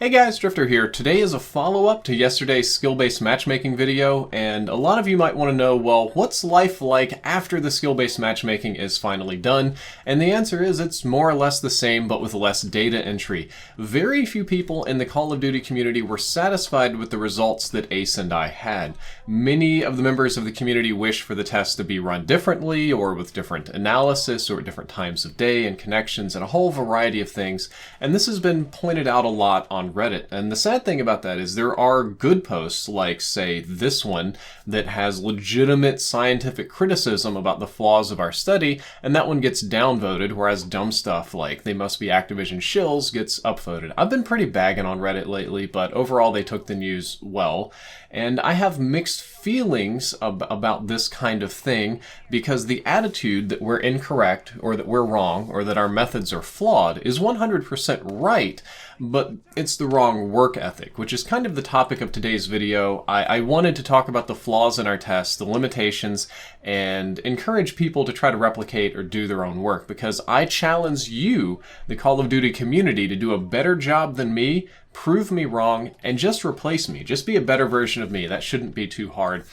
Hey guys, Drifter here. Today is a follow-up to yesterday's skill-based matchmaking video, and a lot of you might want to know, well, what's life like after the skill-based matchmaking is finally done? And the answer is it's more or less the same, but with less data entry. Very few people in the Call of Duty community were satisfied with the results that Ace and I had. Many of the members of the community wish for the test to be run differently, or with different analysis, or at different times of day, and connections, and a whole variety of things, and this has been pointed out a lot on Reddit. And the sad thing about that is there are good posts like, say, this one that has legitimate scientific criticism about the flaws of our study, and that one gets downvoted, whereas dumb stuff like they must be Activision shills gets upvoted. I've been pretty bagging on Reddit lately, but overall they took the news well. And I have mixed feelings about this kind of thing because the attitude that we're incorrect or that we're wrong or that our methods are flawed is 100% right, but it's the wrong work ethic, which is kind of the topic of today's video. I wanted to talk about the flaws in our tests, the limitations, and encourage people to try to replicate or do their own work because I challenge you, the Call of Duty community, to do a better job than me, prove me wrong, and just replace me. Just be a better version of me. That shouldn't be too hard.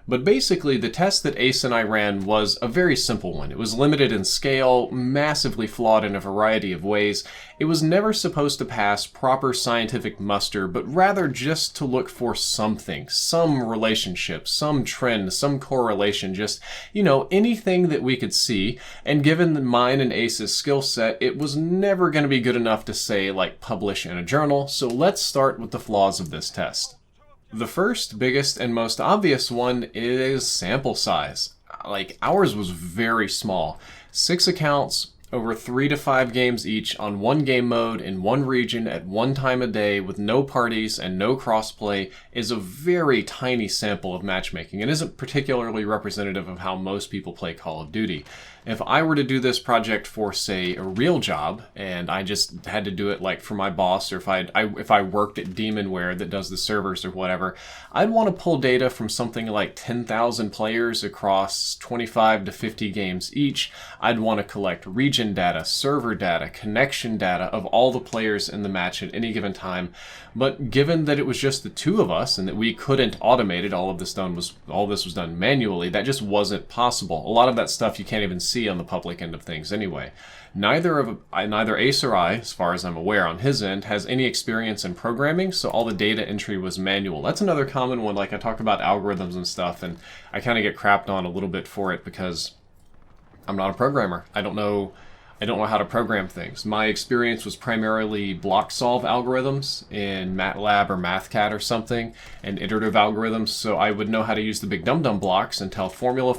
But basically, the test that Ace and I ran was a very simple one. It was limited in scale, massively flawed in a variety of ways. It was never supposed to pass proper scientific muster, but rather just to look for something, some relationship, some trend, some correlation, just, anything that we could see. And given mine and Ace's skill set, it was never going to be good enough to say, like, publish in a journal. So let's start with the flaws of this test. The first, biggest, and most obvious one is sample size. Like, ours was very small. 6 accounts, over 3 to 5 games each on one game mode in one region at one time a day with no parties and no crossplay is a very tiny sample of matchmaking and isn't particularly representative of how most people play Call of Duty. If I were to do this project for, say, a real job, and I just had to do it like for my boss, or if I worked at Demonware that does the servers or whatever, I'd want to pull data from something like 10,000 players across 25 to 50 games each. I'd want to collect region data, server data, connection data of all the players in the match at any given time. But given that it was just the two of us and that we couldn't automate it, all of this was done manually, that just wasn't possible. A lot of that stuff you can't even see on the public end of things anyway. Neither Ace or I, as far as I'm aware on his end, has any experience in programming, so all the data entry was manual. That's another common one. Like, I talk about algorithms and stuff, and I kind of get crapped on a little bit for it because I'm not a programmer. I don't know how to program things. My experience was primarily block solve algorithms in MATLAB or MathCAD or something, and iterative algorithms, so I would know how to use the big dum-dum blocks and tell formula,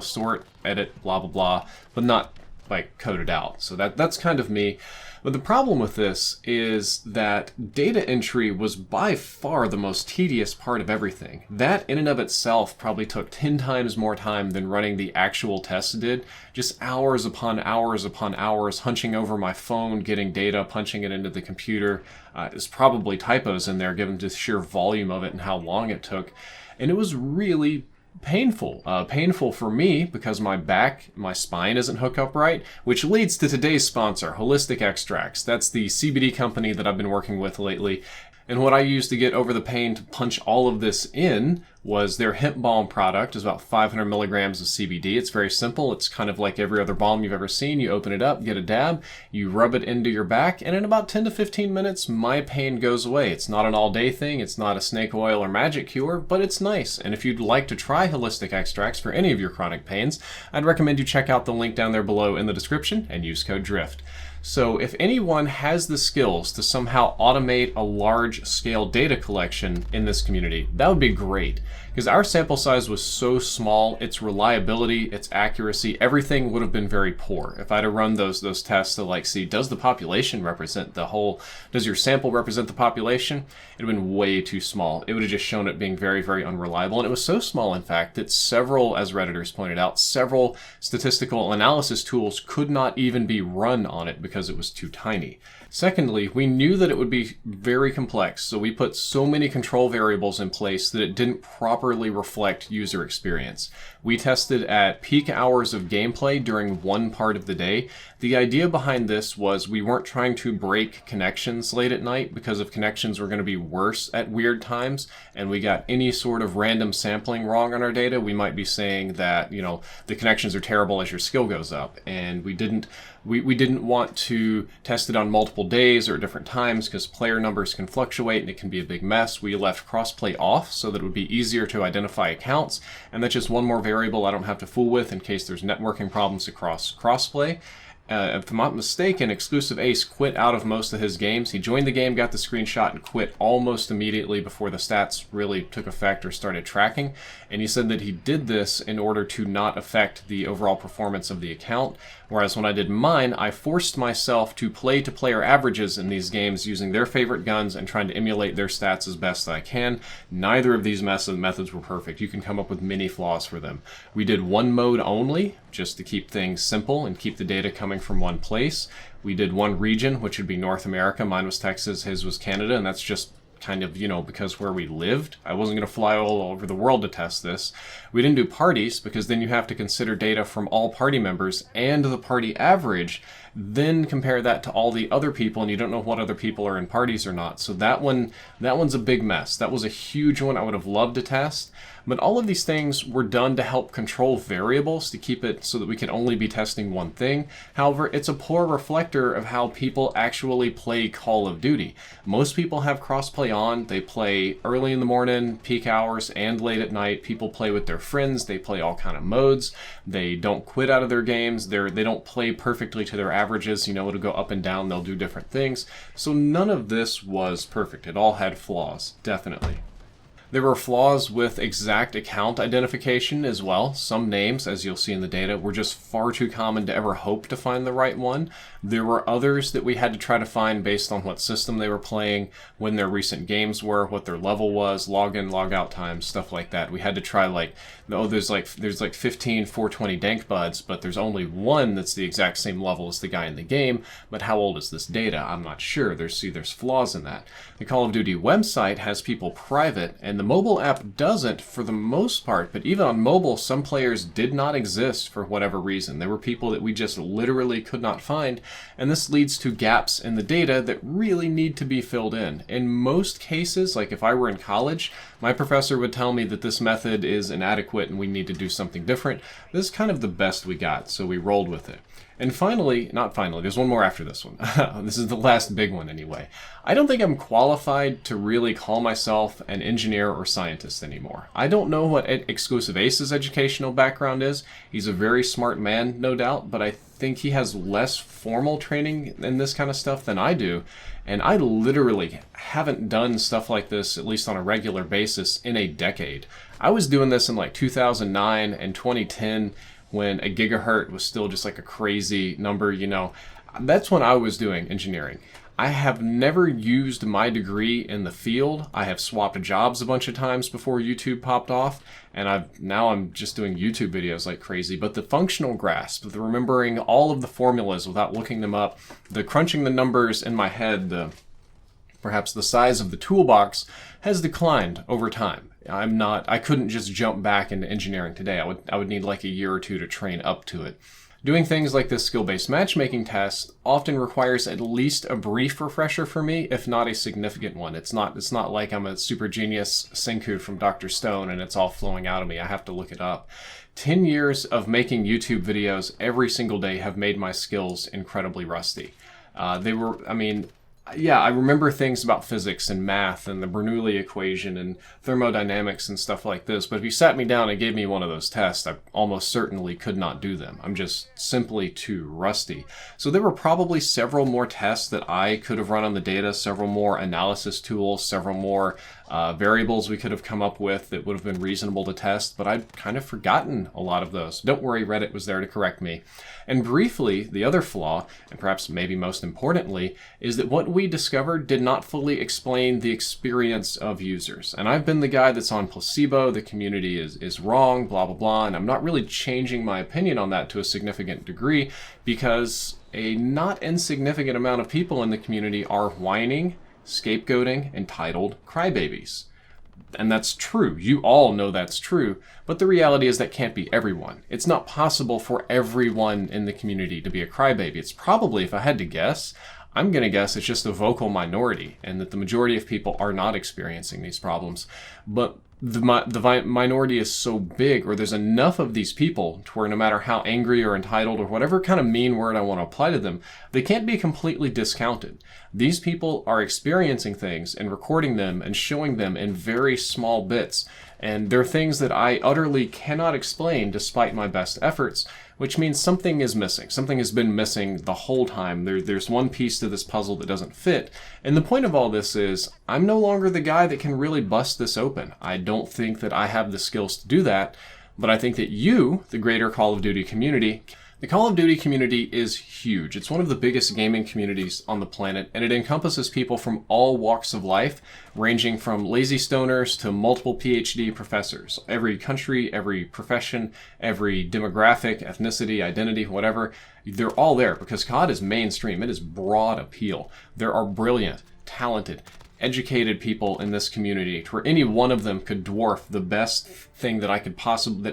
sort, edit, blah, blah, blah, but not, like, code it out. So that's kind of me. But the problem with this is that data entry was by far the most tedious part of everything. That in and of itself probably took 10 times more time than running the actual test did. Just hours upon hours upon hours hunching over my phone, getting data, punching it into the computer. There's probably typos in there given the sheer volume of it and how long it took. And it was really painful for me because my spine isn't hooked up right, which leads to today's sponsor, Holistic Extracts. That's the CBD company that I've been working with lately. And what I used to get over the pain to punch all of this in was their hemp balm product. It's about 500 milligrams of CBD. It's very simple. It's kind of like every other balm you've ever seen. You open it up, get a dab, you rub it into your back, and in about 10 to 15 minutes, my pain goes away. It's not an all-day thing. It's not a snake oil or magic cure, but it's nice. And if you'd like to try Holistic Extracts for any of your chronic pains, I'd recommend you check out the link down there below in the description and use code DRIFT. So if anyone has the skills to somehow automate a large-scale data collection in this community, that would be great. Because our sample size was so small, its reliability, its accuracy, everything would have been very poor. If I'd have run those tests to see, does the population represent the whole, does your sample represent the population? It would have been way too small. It would have just shown it being very, very unreliable. And it was so small, in fact, that several, as Redditors pointed out, several statistical analysis tools could not even be run on it because it was too tiny. Secondly, we knew that it would be very complex, so we put so many control variables in place that it didn't properly reflect user experience. We tested at peak hours of gameplay during one part of the day. The idea behind this was we weren't trying to break connections late at night, because if connections were going to be worse at weird times and we got any sort of random sampling wrong on our data, we might be saying that, the connections are terrible as your skill goes up. And we didn't want to test it on multiple days or at different times, because player numbers can fluctuate and it can be a big mess. We left crossplay off so that it would be easier to identify accounts, and that's just one more variable I don't have to fool with in case there's networking problems across crossplay. If I'm not mistaken, Exclusive Ace quit out of most of his games. He joined the game, got the screenshot, and quit almost immediately before the stats really took effect or started tracking. And he said that he did this in order to not affect the overall performance of the account. Whereas when I did mine, I forced myself to play to player averages in these games using their favorite guns and trying to emulate their stats as best I can. Neither of these methods were perfect. You can come up with many flaws for them. We did one mode only, just to keep things simple and keep the data coming from one place. We did one region, which would be North America. Mine was Texas, his was Canada, and that's just kind of, because where we lived. I wasn't going to fly all over the world to test this. We didn't do parties, because then you have to consider data from all party members and the party average, then compare that to all the other people, and you don't know what other people are in parties or not. So that one's a big mess. That was a huge one I would have loved to test. But all of these things were done to help control variables, to keep it so that we can only be testing one thing. However, it's a poor reflector of how people actually play Call of Duty. Most people have crossplay on. They play early in the morning, peak hours, and late at night. People play with their friends. They play all kind of modes. They don't quit out of their games. They don't play perfectly to their averages. It'll go up and down. They'll do different things. So none of this was perfect. It all had flaws, definitely. There were flaws with exact account identification as well. Some names, as you'll see in the data, were just far too common to ever hope to find the right one. There were others that we had to try to find based on what system they were playing, when their recent games were, what their level was, login, logout times, stuff like that. We had to try there's like 15 420 dank buds, but there's only one that's the exact same level as the guy in the game. But how old is this data? I'm not sure. There's flaws in that. The Call of Duty website has people private, and the mobile app doesn't for the most part, but even on mobile, some players did not exist for whatever reason. There were people that we just literally could not find, and this leads to gaps in the data that really need to be filled in. In most cases, like if I were in college, my professor would tell me that this method is inadequate and we need to do something different. This is kind of the best we got, so we rolled with it. And not finally, there's one more after this one. This is the last big one anyway. I don't think I'm qualified to really call myself an engineer or scientist anymore. I don't know what Exclusive Ace's educational background is. He's a very smart man, no doubt, but I think he has less formal training in this kind of stuff than I do. And I literally haven't done stuff like this, at least on a regular basis, in a decade. I was doing this in 2009 and 2010, when a gigahertz was still just like a crazy number, That's when I was doing engineering. I have never used my degree in the field. I have swapped jobs a bunch of times before YouTube popped off, and now I'm just doing YouTube videos like crazy. But the functional grasp, the remembering all of the formulas without looking them up, the crunching the numbers in my head, perhaps the size of the toolbox has declined over time. I couldn't just jump back into engineering today. I would need like a year or two to train up to it. Doing things like this skill-based matchmaking test often requires at least a brief refresher for me, if not a significant one. It's not like I'm a super genius Senku from Dr. Stone and it's all flowing out of me. I have to look it up. 10 years of making YouTube videos every single day have made my skills incredibly rusty. I remember things about physics and math and the Bernoulli equation and thermodynamics and stuff like this, but if you sat me down and gave me one of those tests, I almost certainly could not do them. I'm just simply too rusty. So there were probably several more tests that I could have run on the data, several more analysis tools, several more variables we could have come up with that would have been reasonable to test, but I'd kind of forgotten a lot of those. Don't worry, Reddit was there to correct me. And briefly, the other flaw, and perhaps maybe most importantly, is that what we discovered did not fully explain the experience of users. And I've been the guy that's on placebo, the community is wrong, blah, blah, blah, and I'm not really changing my opinion on that to a significant degree because a not insignificant amount of people in the community are whining, scapegoating, entitled crybabies. And that's true. You all know that's true. But the reality is that can't be everyone. It's not possible for everyone in the community to be a crybaby. It's probably, if I had to guess, I'm going to guess it's just a vocal minority, and that the majority of people are not experiencing these problems. But the minority is so big, or there's enough of these people to where no matter how angry or entitled or whatever kind of mean word I want to apply to them, they can't be completely discounted. These people are experiencing things and recording them and showing them in very small bits. And they're things that I utterly cannot explain despite my best efforts, which means something is missing. Something has been missing the whole time. There's one piece to this puzzle that doesn't fit. And the point of all this is, I'm no longer the guy that can really bust this open. I don't think that I have the skills to do that, but I think that you, the greater Call of Duty community, the Call of Duty community is huge. It's one of the biggest gaming communities on the planet, and it encompasses people from all walks of life, ranging from lazy stoners to multiple PhD professors. Every country, every profession, every demographic, ethnicity, identity, whatever, they're all there because COD is mainstream. It is broad appeal. There are brilliant, talented, educated people in this community to where any one of them could dwarf the best thing that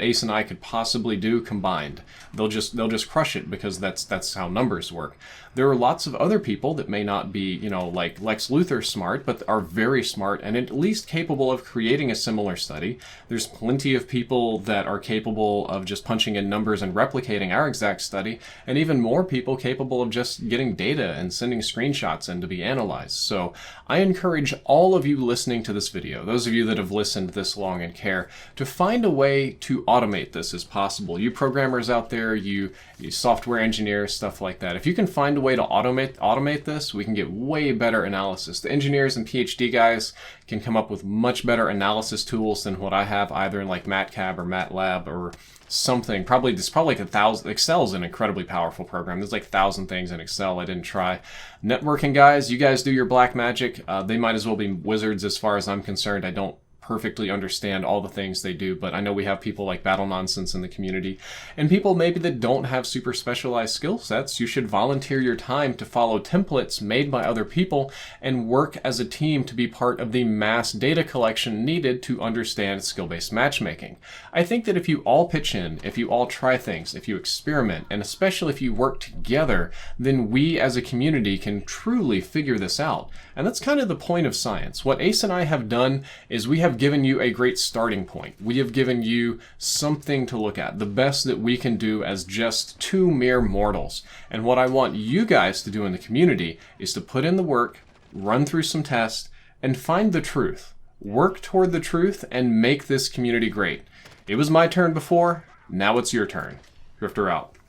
Ace and I could possibly do combined. They'll just crush it because that's how numbers work. There are lots of other people that may not be, like Lex Luthor smart, but are very smart and at least capable of creating a similar study. There's plenty of people that are capable of just punching in numbers and replicating our exact study, and even more people capable of just getting data and sending screenshots in to be analyzed. So I encourage all of you listening to this video, those of you that have listened this long and care, to find a way to automate this as possible. You programmers out there, you software engineers, stuff like that. If you can find a way to automate this, we can get way better analysis. The engineers and PhD guys can come up with much better analysis tools than what I have, either in like MATCAB or MATLAB or something. There's probably like 1,000. Excel's an incredibly powerful program. There's like 1,000 things in Excel I didn't try. Networking guys, you guys do your black magic. They might as well be wizards as far as I'm concerned. I don't perfectly understand all the things they do, but I know we have people like Battle Nonsense in the community, and people maybe that don't have super specialized skill sets. You should volunteer your time to follow templates made by other people and work as a team to be part of the mass data collection needed to understand skill-based matchmaking. I think that if you all pitch in, if you all try things, if you experiment, and especially if you work together, then we as a community can truly figure this out. And that's kind of the point of science. What Ace and I have done is we have given you a great starting point. We have given you something to look at, the best that we can do as just two mere mortals. And what I want you guys to do in the community is to put in the work, run through some tests, and find the truth. Work toward the truth and make this community great. It was my turn before, now it's your turn. Drifter out.